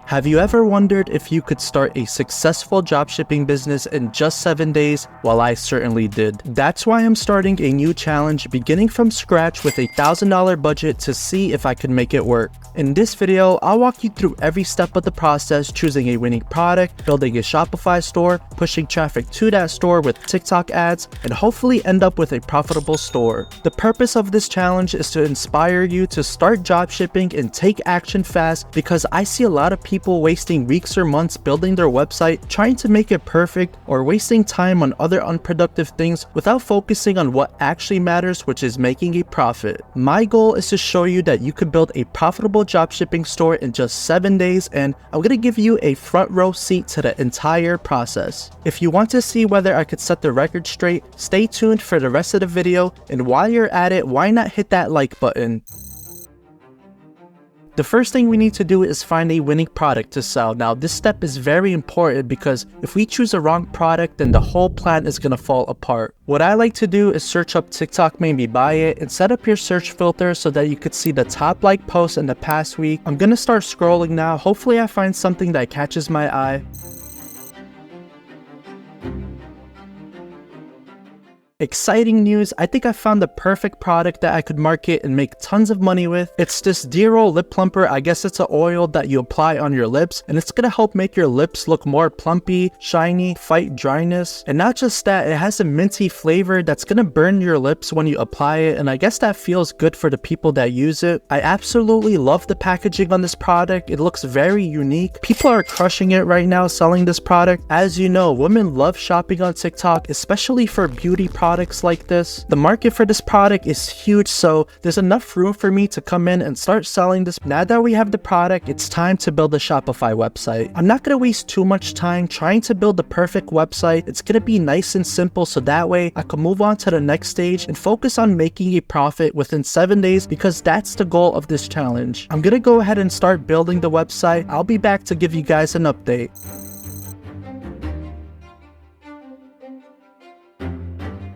Have you ever wondered if you could start a successful dropshipping business in just 7 days? Well, I certainly did. That's why I'm starting a new challenge beginning from scratch with a $1,000 budget to see if I can make it work. In this video, I'll walk you through every step of the process, choosing a winning product, building a Shopify store, pushing traffic to that store with TikTok ads, and hopefully end up with a profitable store. The purpose of this challenge is to inspire you to start dropshipping and take action fast, because I see a lot of people wasting weeks or months building their website, trying to make it perfect, or wasting time on other unproductive things without focusing on what actually matters, which is making a profit. My goal is to show you that you could build a profitable dropshipping store in just 7 days, and I'm gonna give you a front row seat to the entire process. If you want to see whether I could set the record straight, stay tuned for the rest of the video, and while you're at it, why not hit that like button? The first thing we need to do is find a winning product to sell. Now, this step is very important because if we choose a wrong product, then the whole plan is gonna fall apart. What I like to do is search up TikTok made me buy it and set up your search filter so that you could see the top like posts in the past week. I'm gonna start scrolling now. Hopefully I find something that catches my eye. Exciting news, I think I found the perfect product that I could market and make tons of money with. It's this dear old lip plumper. I guess it's an oil that you apply on your lips, and it's gonna help make your lips look more plumpy, shiny, fight dryness. And not just that, it has a minty flavor that's gonna burn your lips when you apply it, and I guess that feels good for the people that use it. I absolutely love the packaging on this product. It looks very unique. People are crushing it right now selling this product. As you know, women love shopping on TikTok, especially for beauty products like this. The market for this product is huge, so there's enough room for me to come in and start selling this. Now that we have the product, it's time to build a Shopify website. I'm not gonna waste too much time trying to build the perfect website. It's gonna be nice and simple, so that way I can move on to the next stage and focus on making a profit within 7 days, because that's the goal of this challenge. I'm gonna go ahead and start building the website. I'll be back to give you guys an update.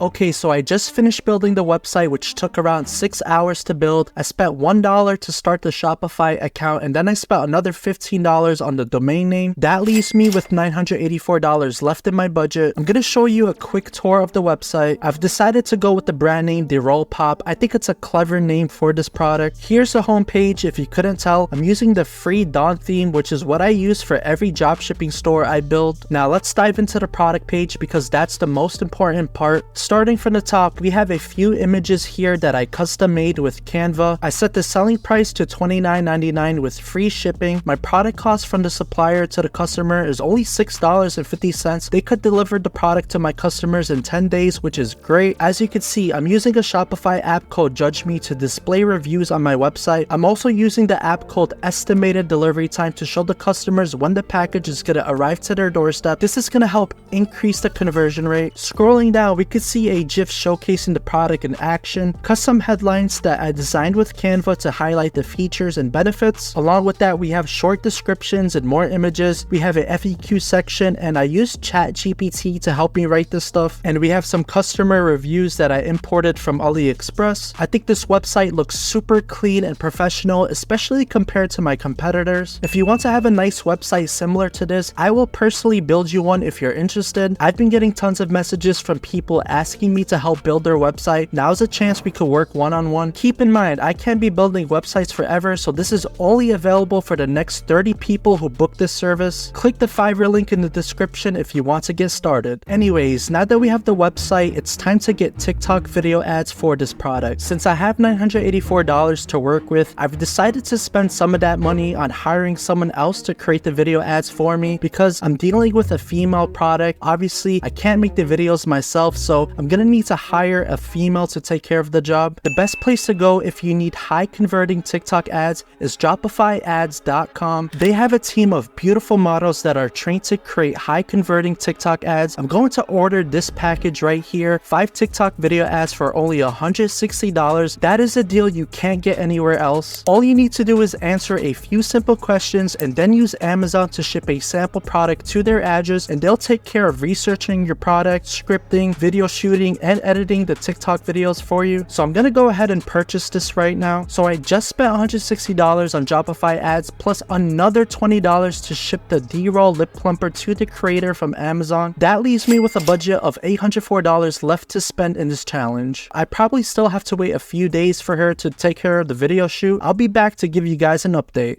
Okay, so I just finished building the website, which took around 6 hours to build. I spent $1 to start the Shopify account, and then I spent another $15 on the domain name. That leaves me with $984 left in my budget. I'm gonna show you a quick tour of the website. I've decided to go with the brand name The Roll Pop. I think it's a clever name for this product. Here's the homepage. If you couldn't tell, I'm using the free Dawn theme, which is what I use for every dropshipping store I build. Now let's dive into the product page, because that's the most important part. Starting from the top, we have a few images here that I custom made with Canva. I set the selling price to $29.99 with free shipping. My product cost from the supplier to the customer is only $6.50. They could deliver the product to my customers in 10 days, which is great. As you can see, I'm using a Shopify app called Judge Me to display reviews on my website. I'm also using the app called Estimated Delivery Time to show the customers when the package is gonna arrive to their doorstep. This is gonna help increase the conversion rate. Scrolling down, we could see a GIF showcasing the product in action, custom headlines that I designed with Canva to highlight the features and benefits. Along with that, we have short descriptions and more images. We have a FAQ section, and I used ChatGPT to help me write this stuff. And we have some customer reviews that I imported from AliExpress. I think this website looks super clean and professional, especially compared to my competitors. If you want to have a nice website similar to this, I will personally build you one if you're interested. I've been getting tons of messages from people asking me to help build their website. Now's a chance we could work one-on-one. Keep in mind, I can't be building websites forever, so this is only available for the next 30 people who book this service. Click the Fiverr link in the description if you want to get started. Anyways, now that we have the website, it's time to get TikTok video ads for this product. Since I have $984 to work with, I've decided to spend some of that money on hiring someone else to create the video ads for me, because I'm dealing with a female product. Obviously, I can't make the videos myself, so I'm gonna need to hire a female to take care of the job. The best place to go if you need high converting TikTok ads is shopifyads.com. They have a team of beautiful models that are trained to create high converting TikTok ads. I'm going to order this package right here, 5 TikTok video ads for only $160. That is a deal you can't get anywhere else. All you need to do is answer a few simple questions and then use Amazon to ship a sample product to their address, and they'll take care of researching your product, scripting, video shooting, shooting and editing the TikTok videos for you. So I'm gonna go ahead and purchase this right now. So I just spent $160 on Shopify ads plus another $20 to ship the D-roll lip plumper to the creator from Amazon. That leaves me with a budget of $804 left to spend in this challenge. I probably still have to wait a few days for her to take care of the video shoot. I'll be back to give you guys an update.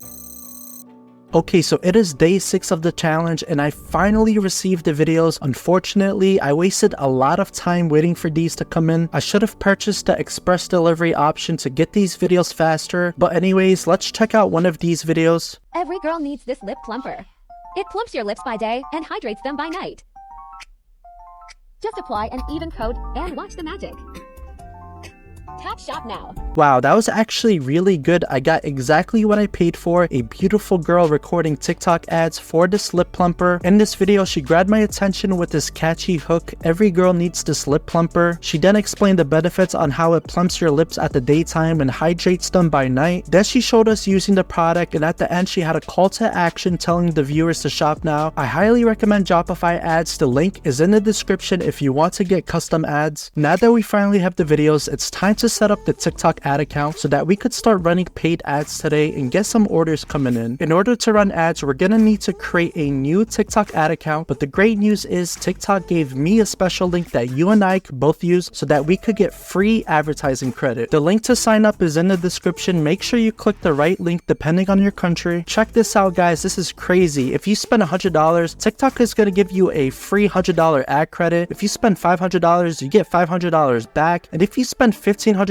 Okay, so it is day 6 of the challenge and I finally received the videos. Unfortunately, I wasted a lot of time waiting for these to come in. I should have purchased the express delivery option to get these videos faster. But anyways, let's check out one of these videos. Every girl needs this lip plumper. It plumps your lips by day and hydrates them by night. Just apply an even coat and watch the magic. Tap shop now. Wow, that was actually really good. I got exactly what I paid for. A beautiful girl recording TikTok ads for this lip plumper. In this video, she grabbed my attention with this catchy hook. Every girl needs this lip plumper. She then explained the benefits on how it plumps your lips at the daytime and hydrates them by night. Then she showed us using the product, and at the end she had a call to action telling the viewers to shop now. I highly recommend Shopify ads. The link is in the description if you want to get custom ads. Now that we finally have the videos, it's time to set up the TikTok ad account so that we could start running paid ads today and get some orders coming in. In order to run ads, we're gonna need to create a new TikTok ad account, but the great news is TikTok gave me a special link that you and I could both use so that we could get free advertising credit. The link to sign up is in the description. Make sure you click the right link depending on your country. Check this out, guys. This is crazy. If you spend $100, TikTok is gonna give you a free $100 ad credit. If you spend $500, you get $500 back, and if you spend $1,500,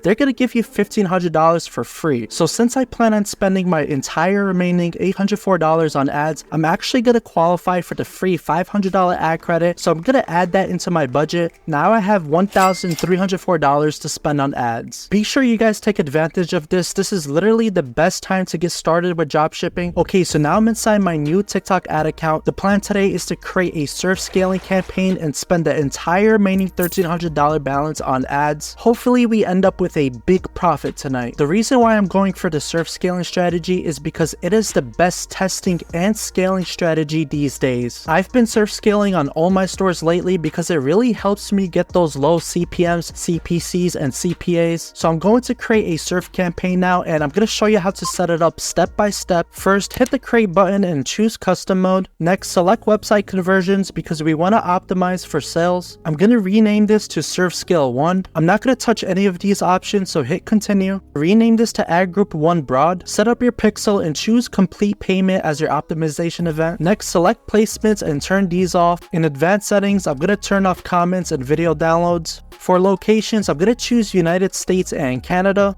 they're gonna give you $1,500 for free. So since I plan on spending my entire remaining $804 on ads, I'm actually gonna qualify for the free $500 ad credit. So I'm gonna add that into my budget. Now I have $1,304 to spend on ads. Be sure you guys take advantage of this. This is literally the best time to get started with dropshipping. Okay, so now I'm inside my new TikTok ad account. The plan today is to create a surf scaling campaign and spend the entire remaining $1,300 balance on ads. Hopefully we end up with a big profit tonight. The reason why I'm going for the surf scaling strategy is because it is the best testing and scaling strategy these days. I've been surf scaling on all my stores lately because it really helps me get those low CPMs, CPCs, and CPAs. So I'm going to create a surf campaign now, and I'm going to show you how to set it up step by step. First, hit the create button and choose custom mode. Next, select website conversions because we want to optimize for sales. I'm going to rename this to surf scale 1. I'm not going to touch any of these options, so hit continue. Rename this to ad group 1 broad. Set up your pixel and choose complete payment as your optimization event. Next, select placements and turn these off. In advanced settings, I'm going to turn off comments and video downloads. For locations, I'm going to choose United States and Canada.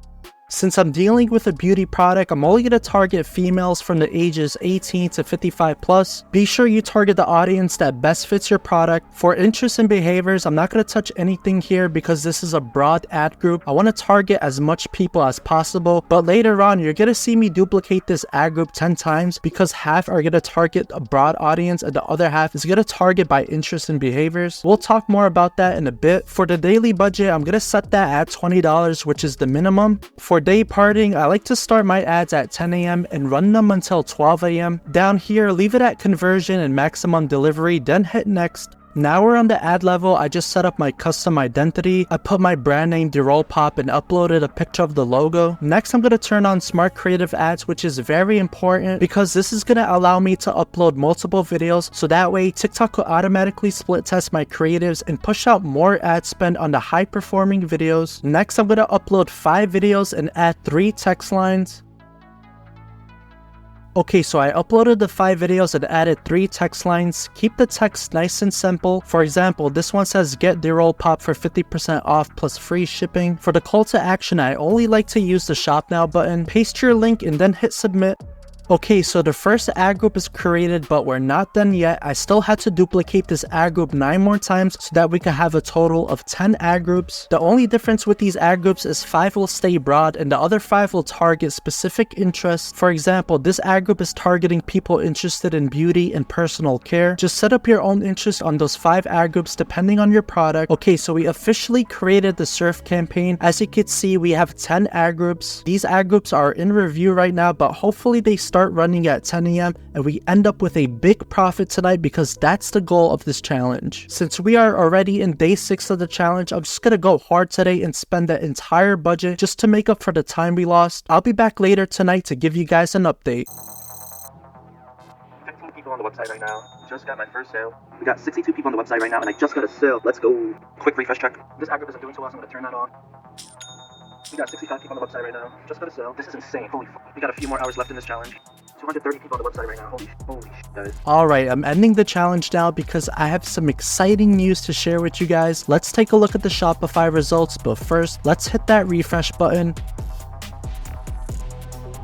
Since I'm dealing with a beauty product, I'm only going to target females from the ages 18 to 55 plus. Be sure you target the audience that best fits your product. For interests and behaviors, I'm not going to touch anything here because this is a broad ad group. I want to target as much people as possible, but later on, you're going to see me duplicate this ad group 10 times because half are going to target a broad audience and the other half is going to target by interests and behaviors. We'll talk more about that in a bit. For the daily budget, I'm going to set that at $20, which is the minimum. For day parting, I like to start my ads at 10 a.m. and run them until 12 a.m. Down here, leave it at conversion and maximum delivery, then hit next. Now we're on the ad level. I just set up my custom identity. I put my brand name Pop and uploaded a picture of the logo. Next, I'm going to turn on smart creative ads, which is very important because this is going to allow me to upload multiple videos. So that way TikTok will automatically split test my creatives and push out more ad spend on the high performing videos. Next, I'm going to upload 5 videos and add 3 text lines. Okay, so I uploaded the 5 videos and added 3 text lines. Keep the text nice and simple. For example, this one says get Pop for 50% off plus free shipping. For the call to action, I only like to use the shop now button. Paste your link and then hit submit. Okay, so the first ad group is created, but we're not done yet. I still had to duplicate this ad group 9 more times so that we can have a total of 10 ad groups. The only difference with these ad groups is 5 will stay broad and the other 5 will target specific interests. For example, this ad group is targeting people interested in beauty and personal care. Just set up your own interest on those 5 ad groups depending on your product. Okay, so we officially created the surf campaign. As you can see, we have 10 ad groups. These ad groups are in review right now, but hopefully they start start running at 10 a.m. and we end up with a big profit tonight because that's the goal of this challenge. Since we are already in day 6 of the challenge, I'm just gonna go hard today and spend the entire budget just to make up for the time we lost. I'll be back later tonight to give you guys an update. 15 people on the website right now. Just got my first sale. We got 62 people on the website right now, and I just got a sale. Let's go. Quick refresh check. This ad group isn't doing so well, so I'm gonna turn that on. We got 65 people on the website right now. Just got a sale. This is insane. Holy fuck. We got a few more hours left in this challenge. 230 people on the website right now. Holy shit, guys. Alright, I'm ending the challenge now because I have some exciting news to share with you guys. Let's take a look at the Shopify results, but first, let's hit that refresh button.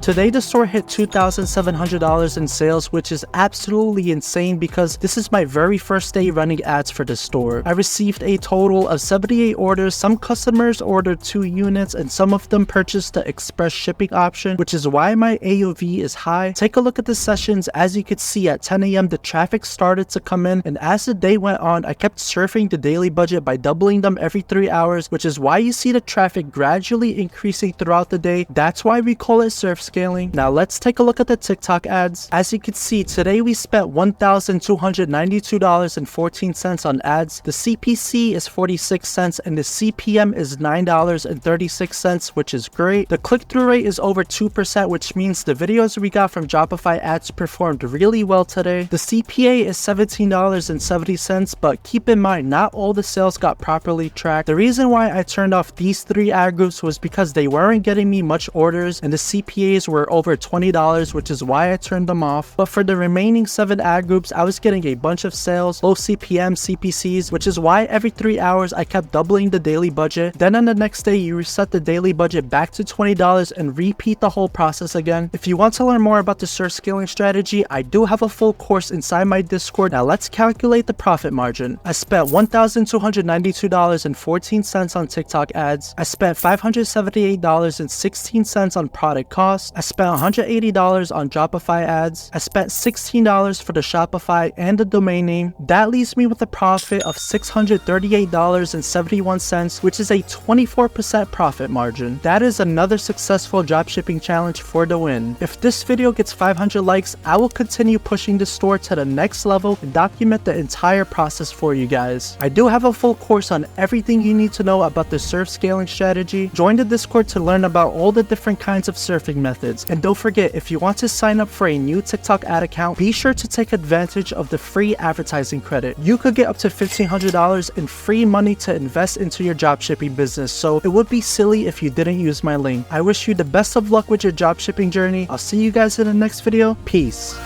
Today, the store hit $2,700 in sales, which is absolutely insane because this is my very first day running ads for the store. I received a total of 78 orders. Some customers ordered 2 units and some of them purchased the express shipping option, which is why my AOV is high. Take a look at the sessions. As you could see, at 10 a.m. the traffic started to come in, and as the day went on, I kept surfing the daily budget by doubling them every 3 hours, which is why you see the traffic gradually increasing throughout the day. That's why we call it surf scaling. Now let's take a look at the TikTok ads. As you can see, today we spent $1,292.14 on ads. The CPC is 46 cents and the CPM is $9.36, which is great. The click-through rate is over 2%, which means the videos we got from Shopify ads performed really well today. The CPA is $17.70, but keep in mind, not all the sales got properly tracked. The reason why I turned off these 3 ad groups was because they weren't getting me much orders and the CPAs were over $20, which is why I turned them off. But for the remaining 7 ad groups, I was getting a bunch of sales, low CPM, CPCs, which is why every 3 hours I kept doubling the daily budget. Then on the next day, you reset the daily budget back to $20 and repeat the whole process again. If you want to learn more about the surf scaling strategy, I do have a full course inside my Discord. Now let's calculate the profit margin. I spent $1,292.14 on TikTok ads. I spent $578.16 on product costs. I spent $180 on Shopify ads. I spent $16 for the Shopify and the domain name. That leaves me with a profit of $638.71, which is a 24% profit margin. That is another successful dropshipping challenge for the win. If this video gets 500 likes, I will continue pushing the store to the next level and document the entire process for you guys. I do have a full course on everything you need to know about the surf scaling strategy. Join the Discord to learn about all the different kinds of surfing methods. And don't forget, if you want to sign up for a new TikTok ad account, be sure to take advantage of the free advertising credit. You could get up to $1,500 in free money to invest into your dropshipping business, so it would be silly if you didn't use my link. I wish you the best of luck with your dropshipping journey. I'll see you guys in the next video. Peace.